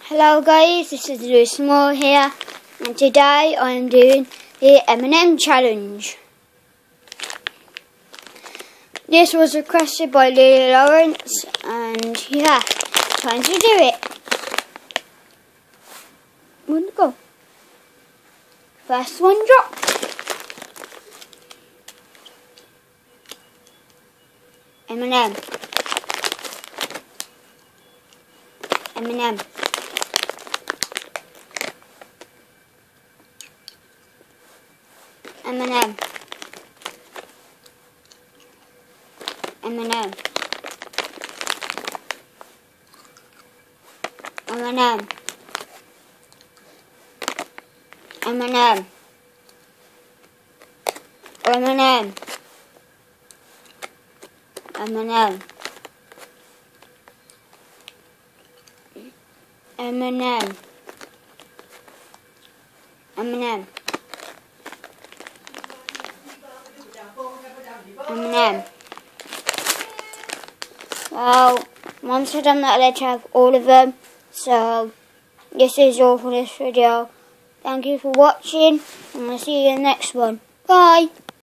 Hello guys, this is Lewis Moore here, and today I am doing the M&M challenge. This was requested by Lily Lawrence, and yeah, time to do it. One to go. First one drop. M&M. M&M. M&M. M&M. M&M. M&M. M&M. M&M. M&M. M&M. M&M. Well, Mum said I'm not allowed to have all of them, so this is all for this video. Thank you for watching, and I'll see you in the next one. Bye!